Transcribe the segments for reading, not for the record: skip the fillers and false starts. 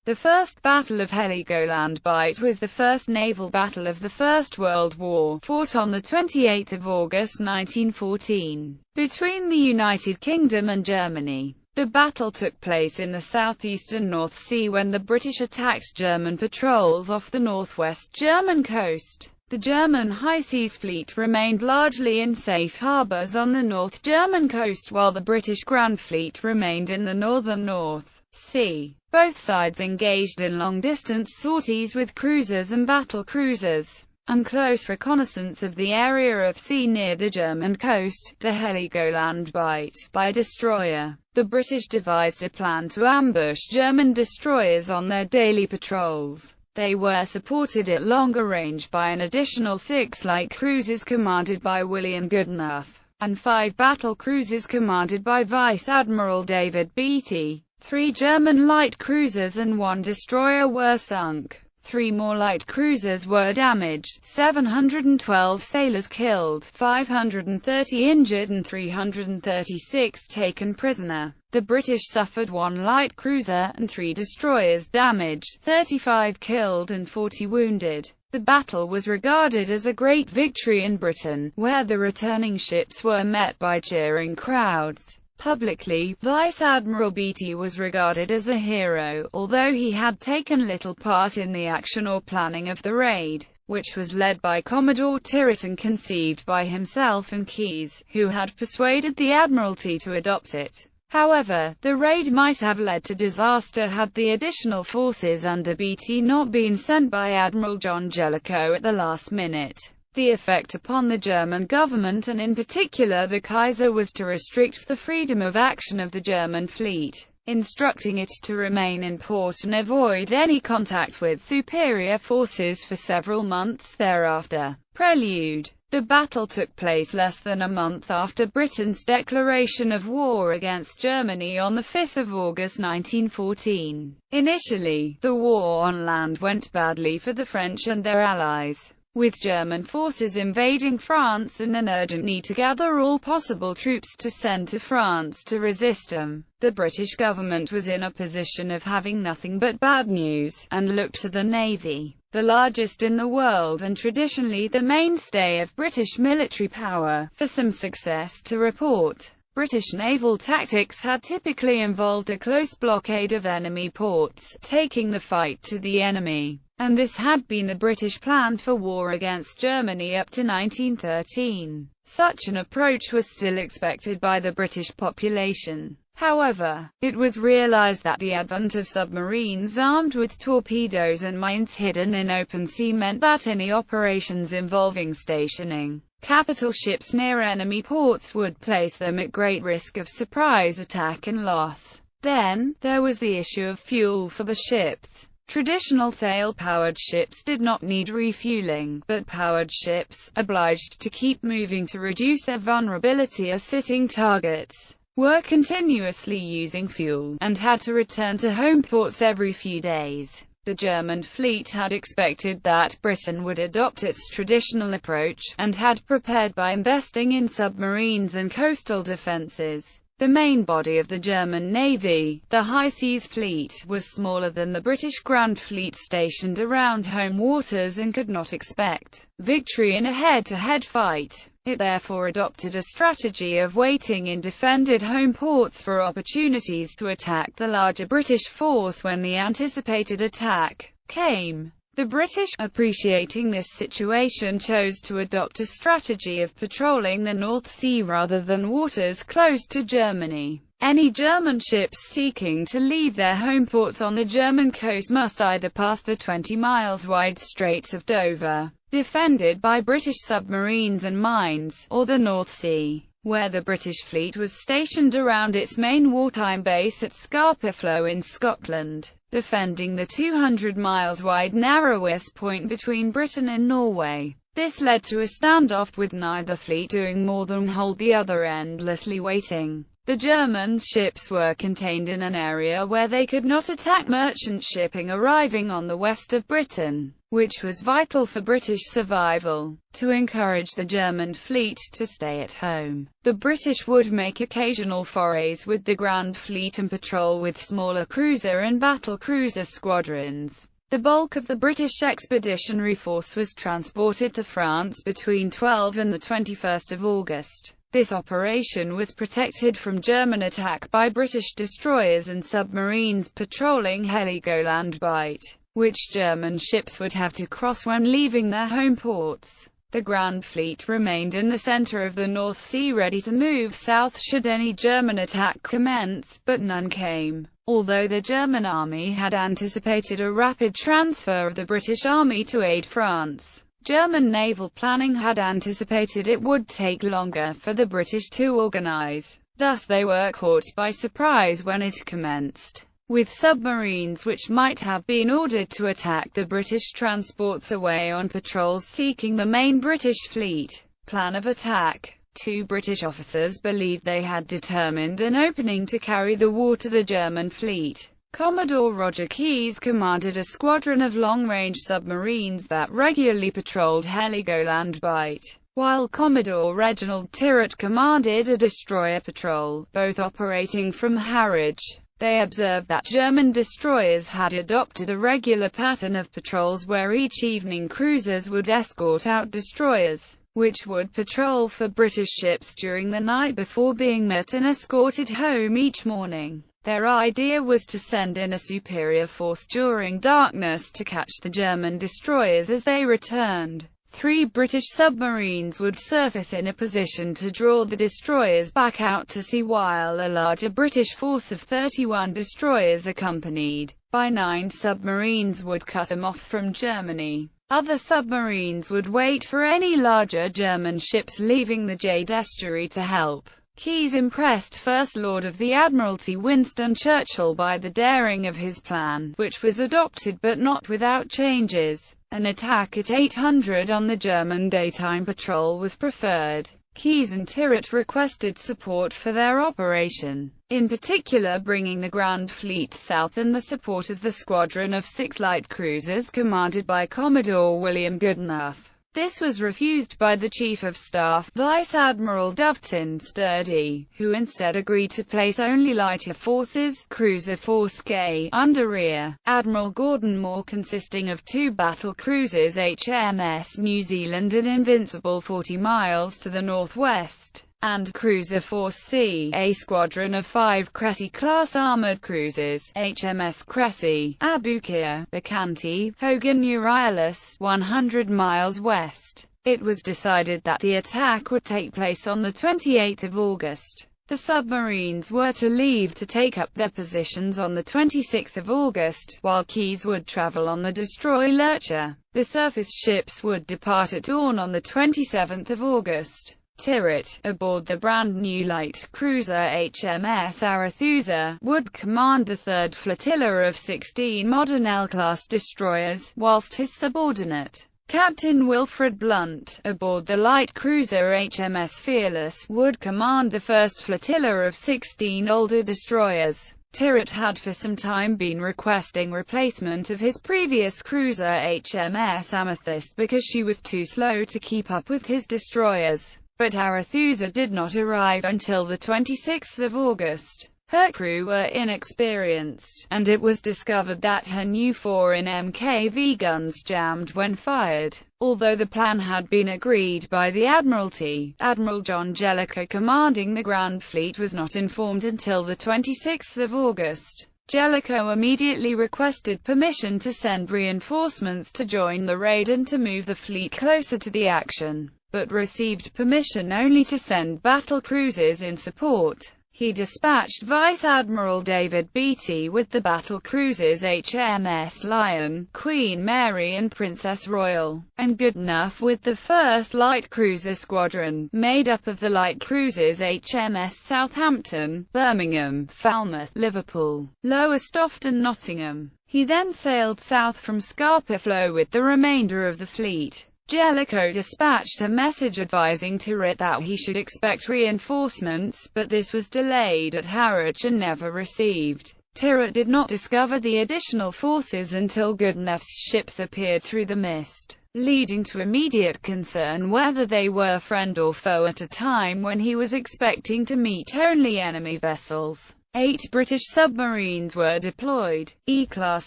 The First Battle of Heligoland Bight was the first naval battle of the First World War, fought on 28 August 1914, between the United Kingdom and Germany. The battle took place in the southeastern North Sea when the British attacked German patrols off the northwest German coast. The German High Seas Fleet remained largely in safe harbours on the North German coast, while the British Grand Fleet remained in the northern North Sea. Both sides engaged in long-distance sorties with cruisers and battle cruisers, and close reconnaissance of the area of sea near the German coast, the Heligoland Bight, by destroyer. The British devised a plan to ambush German destroyers on their daily patrols. They were supported at longer range by an additional 6 light cruisers commanded by William Goodenough, and 5 battle cruisers commanded by Vice Admiral David Beatty. 3 German light cruisers and 1 destroyer were sunk. 3 more light cruisers were damaged, 712 sailors killed, 530 injured and 336 taken prisoner. The British suffered 1 light cruiser and 3 destroyers damaged, 35 killed and 40 wounded. The battle was regarded as a great victory in Britain, where the returning ships were met by cheering crowds. Publicly, Vice Admiral Beatty was regarded as a hero, although he had taken little part in the action or planning of the raid, which was led by Commodore Tirrett and conceived by himself and Keyes, who had persuaded the Admiralty to adopt it. However, the raid might have led to disaster had the additional forces under Beatty not been sent by Admiral John Jellicoe at the last minute. The effect upon the German government, and in particular the Kaiser, was to restrict the freedom of action of the German fleet, instructing it to remain in port and avoid any contact with superior forces for several months thereafter. Prelude. The battle took place less than a month after Britain's declaration of war against Germany on 5 August 1914. Initially, the war on land went badly for the French and their allies, with German forces invading France and an urgent need to gather all possible troops to send to France to resist them. The British government was in a position of having nothing but bad news, and looked to the Navy, the largest in the world and traditionally the mainstay of British military power, for some success to report. British naval tactics had typically involved a close blockade of enemy ports, taking the fight to the enemy, and this had been the British plan for war against Germany up to 1913. Such an approach was still expected by the British population. However, it was realized that the advent of submarines armed with torpedoes and mines hidden in open sea meant that any operations involving stationing capital ships near enemy ports would place them at great risk of surprise attack and loss. Then, there was the issue of fuel for the ships. Traditional sail-powered ships did not need refueling, but powered ships, obliged to keep moving to reduce their vulnerability as sitting targets, were continuously using fuel, and had to return to home ports every few days. The German fleet had expected that Britain would adopt its traditional approach, and had prepared by investing in submarines and coastal defences. The main body of the German Navy, the High Seas Fleet, was smaller than the British Grand Fleet stationed around home waters and could not expect victory in a head-to-head fight. It therefore adopted a strategy of waiting in defended home ports for opportunities to attack the larger British force when the anticipated attack came. The British, appreciating this situation, chose to adopt a strategy of patrolling the North Sea rather than waters close to Germany. Any German ships seeking to leave their home ports on the German coast must either pass the 20 miles wide Straits of Dover, defended by British submarines and mines, or the North Sea, where the British fleet was stationed around its main wartime base at Scarpaflow in Scotland, defending the 200 miles wide narrowest point between Britain and Norway. This led to a standoff with neither fleet doing more than hold the other endlessly waiting. The German ships were contained in an area where they could not attack merchant shipping arriving on the west of Britain, which was vital for British survival. To encourage the German fleet to stay at home, the British would make occasional forays with the Grand Fleet and patrol with smaller cruiser and battle cruiser squadrons. The bulk of the British expeditionary force was transported to France between 12 and 21 August. This operation was protected from German attack by British destroyers and submarines patrolling Heligoland Bight, which German ships would have to cross when leaving their home ports. The Grand Fleet remained in the center of the North Sea ready to move south should any German attack commence, but none came. Although the German army had anticipated a rapid transfer of the British army to aid France, German naval planning had anticipated it would take longer for the British to organize. Thus they were caught by surprise when it commenced, with submarines which might have been ordered to attack the British transports away on patrols seeking the main British fleet. Plan of attack. 2 British officers believed they had determined an opening to carry the war to the German fleet. Commodore Roger Keyes commanded a squadron of long-range submarines that regularly patrolled Heligoland Bight, while Commodore Reginald Tyrwhitt commanded a destroyer patrol, both operating from Harwich. They observed that German destroyers had adopted a regular pattern of patrols where each evening cruisers would escort out destroyers, which would patrol for British ships during the night before being met and escorted home each morning. Their idea was to send in a superior force during darkness to catch the German destroyers as they returned. 3 British submarines would surface in a position to draw the destroyers back out to sea, while a larger British force of 31 destroyers accompanied by 9 submarines would cut them off from Germany. Other submarines would wait for any larger German ships leaving the Jade estuary to help. Keyes impressed First Lord of the Admiralty Winston Churchill by the daring of his plan, which was adopted but not without changes. An attack at 800 on the German daytime patrol was preferred. Keyes and Tyrwhitt requested support for their operation, in particular bringing the Grand Fleet south and the support of the squadron of 6 light cruisers commanded by Commodore William Goodenough. This was refused by the Chief of Staff, Vice Admiral Doveton Sturdy, who instead agreed to place only lighter forces, Cruiser Force K, under Rear Admiral Gordon Moore, consisting of 2 battle cruisers HMS New Zealand and Invincible 40 miles to the northwest, and Cruiser Force C, a squadron of 5 Cressy-class armored cruisers, HMS Cressy, Abukir, Bacanti, Hogan Euryalus, 100 miles west. It was decided that the attack would take place on the 28th of August. The submarines were to leave to take up their positions on the 26th of August, while Keyes would travel on the destroyer Lurcher. The surface ships would depart at dawn on the 27th of August. Tyrwhitt, aboard the brand-new light cruiser HMS Arethusa, would command the 3rd flotilla of 16 modern L-class destroyers, whilst his subordinate, Captain Wilfred Blunt, aboard the light cruiser HMS Fearless, would command the 1st flotilla of 16 older destroyers. Tyrwhitt had for some time been requesting replacement of his previous cruiser HMS Amethyst because she was too slow to keep up with his destroyers. But Arethusa did not arrive until the 26th of August. Her crew were inexperienced, and it was discovered that her new 4-in MKV guns jammed when fired. Although the plan had been agreed by the Admiralty, Admiral John Jellicoe commanding the Grand Fleet was not informed until the 26th of August. Jellicoe immediately requested permission to send reinforcements to join the raid and to move the fleet closer to the action, but received permission only to send battle cruisers in support. He dispatched Vice Admiral David Beatty with the battle cruisers HMS Lion, Queen Mary and Princess Royal, and Goodenough with the 1st Light Cruiser Squadron, made up of the light cruisers HMS Southampton, Birmingham, Falmouth, Liverpool, Lowestoft and Nottingham. He then sailed south from Scapa Flow with the remainder of the fleet. Jellicoe dispatched a message advising Tyrwhitt that he should expect reinforcements, but this was delayed at Harwich and never received. Tirett did not discover the additional forces until Goodenough's ships appeared through the mist, leading to immediate concern whether they were friend or foe at a time when he was expecting to meet only enemy vessels. 8 British submarines were deployed. E-class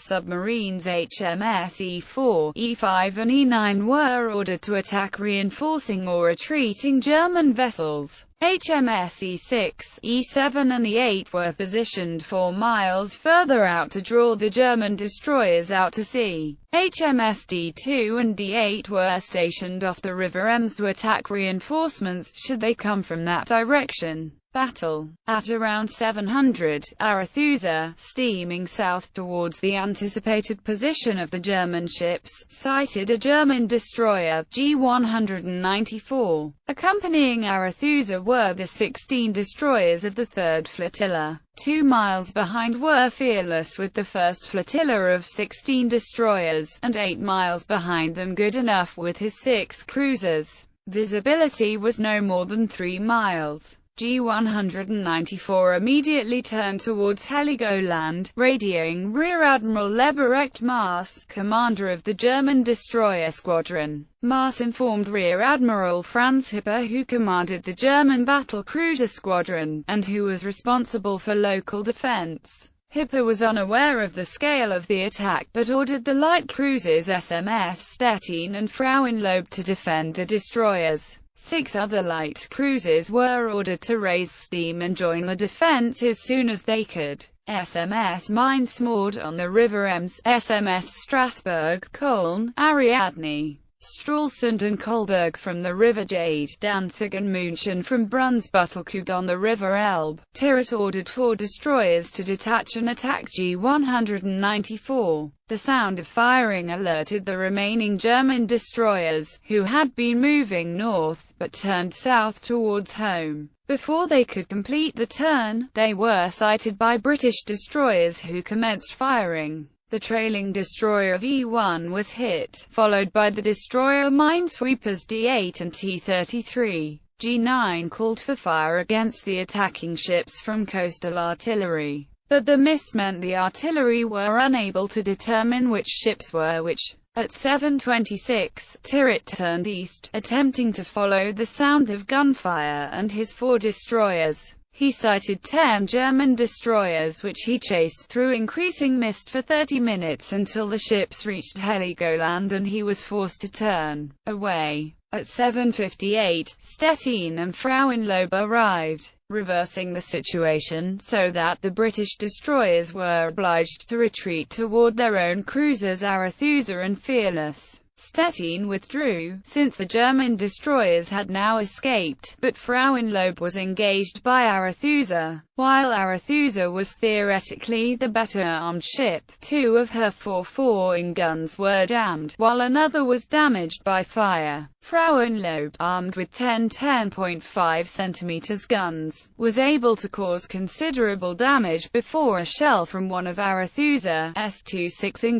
submarines HMS E4, E5 and E9 were ordered to attack reinforcing or retreating German vessels. HMS E6, E7 and E8 were positioned 4 miles further out to draw the German destroyers out to sea. HMS D2 and D8 were stationed off the River Ems to attack reinforcements should they come from that direction. Battle. At around 700, Arethusa, steaming south towards the anticipated position of the German ships, sighted a German destroyer, G194. Accompanying Arethusa were the 16 destroyers of the 3rd Flotilla. 2 miles behind were Fearless with the 1st Flotilla of 16 destroyers, and 8 miles behind them Goodenough with his 6 cruisers. Visibility was no more than 3 miles. G194 immediately turned towards Heligoland, radioing Rear Admiral Leberecht Maas, commander of the German destroyer squadron. Maas informed Rear Admiral Franz Hipper, who commanded the German battle cruiser squadron, and who was responsible for local defense. Hipper was unaware of the scale of the attack, but ordered the light cruisers SMS Stettin and Frauenlob to defend the destroyers. 6 other light cruisers were ordered to raise steam and join the defense as soon as they could. SMS Mainz-Maud on the River Ems, SMS Strasbourg, Köln, Ariadne, Stralsund and Kolberg from the River Jade, Danzig and München from Brunsbüttel on the River Elbe. Tirett ordered 4 destroyers to detach and attack G194. The sound of firing alerted the remaining German destroyers, who had been moving north, but turned south towards home. Before they could complete the turn, they were sighted by British destroyers who commenced firing. The trailing destroyer V1 was hit, followed by the destroyer minesweepers D8 and T-33. G9 called for fire against the attacking ships from coastal artillery, but the mist meant the artillery were unable to determine which ships were which. At 7:26, Tirett turned east, attempting to follow the sound of gunfire and his 4 destroyers. He sighted 10 German destroyers which he chased through increasing mist for 30 minutes until the ships reached Heligoland and he was forced to turn away. At 7:58, Stettin and Frauenlob arrived, reversing the situation so that the British destroyers were obliged to retreat toward their own cruisers Arethusa and Fearless. Stettin withdrew, since the German destroyers had now escaped, but Frauenlob was engaged by Arethusa. While Arethusa was theoretically the better armed ship, 2 of her 4 forward guns were jammed, while another was damaged by fire. Frauenlob, armed with 10 10.5 cm guns, was able to cause considerable damage before a shell from one of Arethusa's 2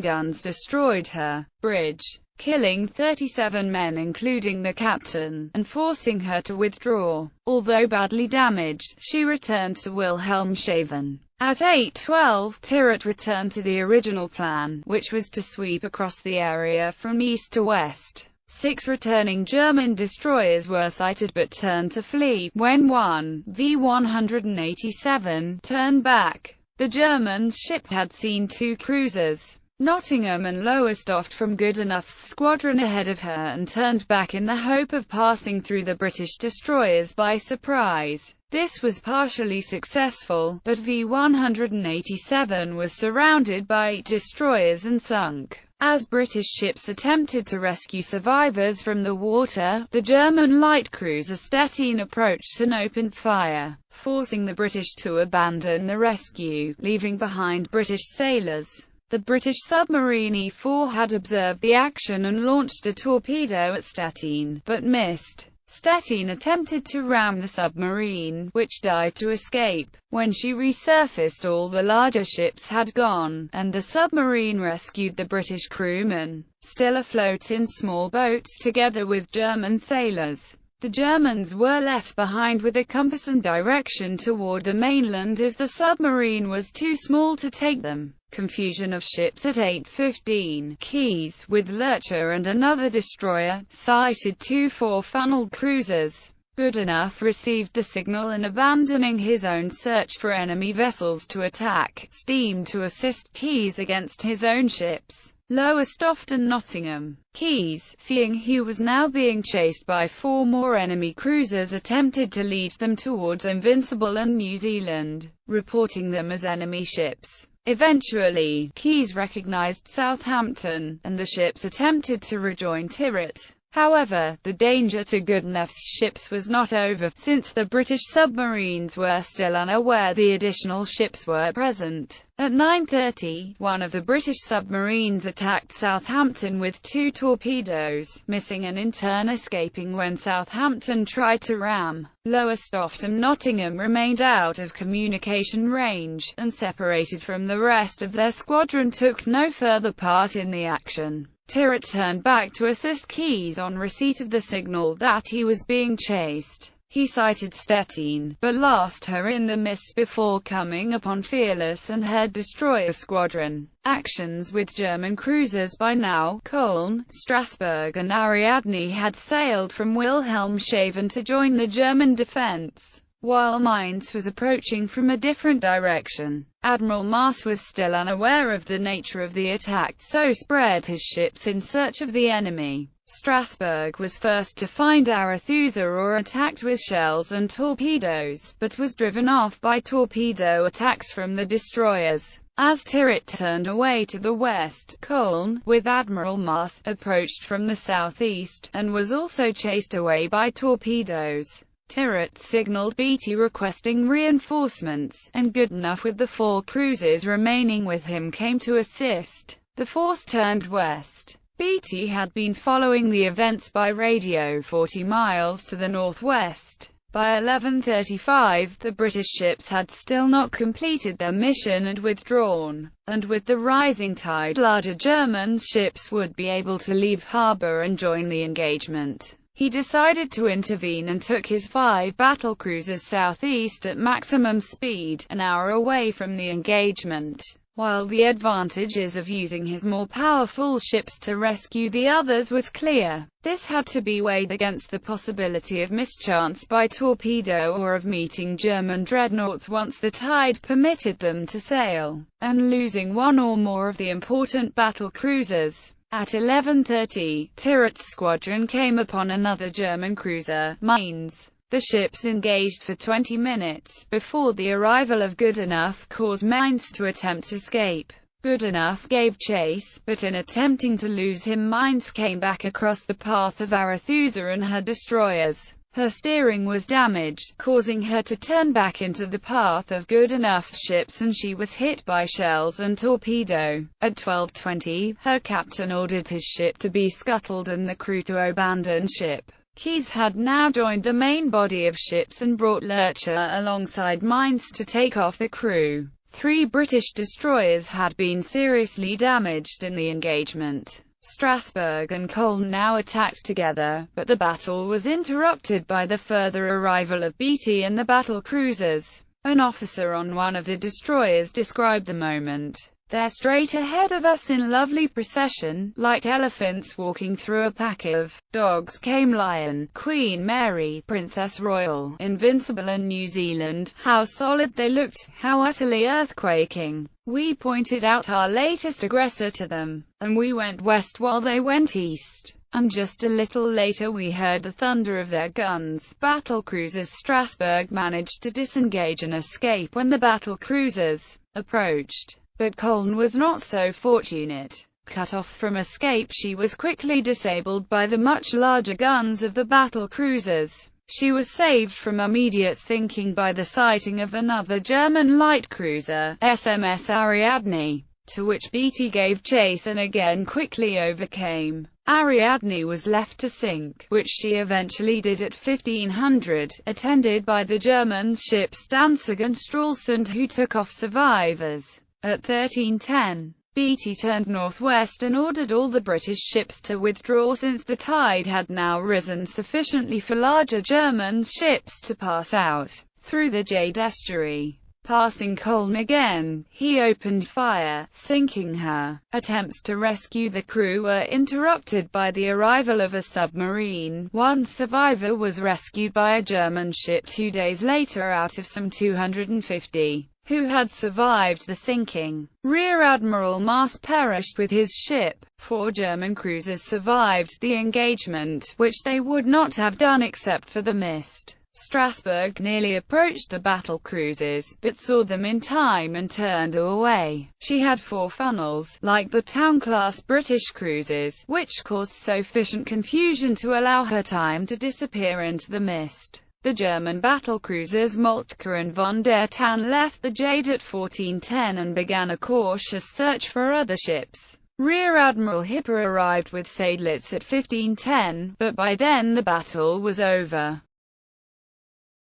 guns destroyed her bridge, killing 37 men including the captain, and forcing her to withdraw. Although badly damaged, she returned to Wilhelmshaven. At 8:12, Tirett returned to the original plan, which was to sweep across the area from east to west. 6 returning German destroyers were sighted but turned to flee, when one, V187, turned back. The German ship had seen 2 cruisers, Nottingham and Lowestoft from Goodenough's squadron ahead of her and turned back in the hope of passing through the British destroyers by surprise. This was partially successful, but V187 was surrounded by 8 destroyers and sunk. As British ships attempted to rescue survivors from the water, the German light cruiser Stettin approached and opened fire, forcing the British to abandon the rescue, leaving behind British sailors. The British submarine E4 had observed the action and launched a torpedo at Stettin, but missed. Stettin attempted to ram the submarine, which died to escape. When she resurfaced, all the larger ships had gone, and the submarine rescued the British crewmen, still afloat in small boats together with German sailors. The Germans were left behind with a compass and direction toward the mainland as the submarine was too small to take them. Confusion of ships at 8:15. Keyes, with Lurcher and another destroyer, sighted two four-funneled cruisers. Goodenough received the signal and, abandoning his own search for enemy vessels to attack, steamed to assist Keyes against his own ships, Lowestoft and Nottingham. Keyes, seeing he was now being chased by four more enemy cruisers, attempted to lead them towards Invincible and New Zealand, reporting them as enemy ships. Eventually, Keyes recognized Southampton, and the ships attempted to rejoin Tirett. However, the danger to Goodenough's ships was not over, since the British submarines were still unaware the additional ships were present. At 9:30, one of the British submarines attacked Southampton with two torpedoes, missing and in turn escaping when Southampton tried to ram. Lowestoft and Nottingham remained out of communication range, and separated from the rest of their squadron took no further part in the action. Tirett turned back to assist Keyes on receipt of the signal that he was being chased. He sighted Stettin, but lost her in the mist before coming upon Fearless and her destroyer squadron. Actions with German cruisers. By now, Köln, Strasbourg and Ariadne had sailed from Wilhelmshaven to join the German defense, while Mainz was approaching from a different direction. Admiral Maas was still unaware of the nature of the attack, so spread his ships in search of the enemy. Strasbourg was first to find Arethusa or attacked with shells and torpedoes, but was driven off by torpedo attacks from the destroyers. As Tirett turned away to the west, Köln, with Admiral Maas, approached from the southeast, and was also chased away by torpedoes. Tirett signaled Beatty requesting reinforcements, and Goodenough with the four cruisers remaining with him came to assist. The force turned west. Beatty had been following the events by radio 40 miles to the northwest. By 11:35, the British ships had still not completed their mission and withdrawn, and with the rising tide, larger German ships would be able to leave harbour and join the engagement. He decided to intervene and took his 5 battlecruisers southeast at maximum speed, an hour away from the engagement. While the advantages of using his more powerful ships to rescue the others was clear, this had to be weighed against the possibility of mischance by torpedo or of meeting German dreadnoughts once the tide permitted them to sail, and losing one or more of the important battle cruisers. At 11:30, Tirett's squadron came upon another German cruiser, Mainz. The ships engaged for 20 minutes, before the arrival of Goodenough caused Mainz to attempt escape. Goodenough gave chase, but in attempting to lose him, Mainz came back across the path of Arethusa and her destroyers. Her steering was damaged, causing her to turn back into the path of Goodenough's ships, and she was hit by shells and torpedo. At 12:20, her captain ordered his ship to be scuttled and the crew to abandon ship. Keyes had now joined the main body of ships and brought Lurcher alongside Mainz to take off the crew. 3 British destroyers had been seriously damaged in the engagement. Strasbourg and Köln now attacked together, but the battle was interrupted by the further arrival of Beatty and the battle cruisers. An officer on one of the destroyers described the moment. "They're straight ahead of us in lovely procession, like elephants walking through a pack of dogs came Lion, Queen Mary, Princess Royal, Invincible and New Zealand. How solid they looked, how utterly earthquaking. We pointed out our latest aggressor to them, and we went west while they went east. And just a little later we heard the thunder of their guns." Battle cruisers. Strasbourg managed to disengage and escape when the battle cruisers approached. But Köln was not so fortunate. Cut off from escape, she was quickly disabled by the much larger guns of the battle cruisers. She was saved from immediate sinking by the sighting of another German light cruiser, SMS Ariadne, to which Beatty gave chase and again quickly overcame. Ariadne was left to sink, which she eventually did at 1500, attended by the German ships Danzig and Stralsund, who took off survivors. At 13:10, Beatty turned northwest and ordered all the British ships to withdraw since the tide had now risen sufficiently for larger German ships to pass out through the Jade Estuary. Passing Colne again, he opened fire, sinking her. Attempts to rescue the crew were interrupted by the arrival of a submarine. One survivor was rescued by a German ship 2 days later out of some 250 who had survived the sinking. Rear Admiral Maas perished with his ship. 4 German cruisers survived the engagement, which they would not have done except for the mist. Strasbourg nearly approached the battle cruisers, but saw them in time and turned away. She had 4 funnels, like the Town-class British cruisers, which caused sufficient confusion to allow her time to disappear into the mist. The German battlecruisers Moltke and von der Tann left the Jade at 1410 and began a cautious search for other ships. Rear Admiral Hipper arrived with Seydlitz at 1510, but by then the battle was over.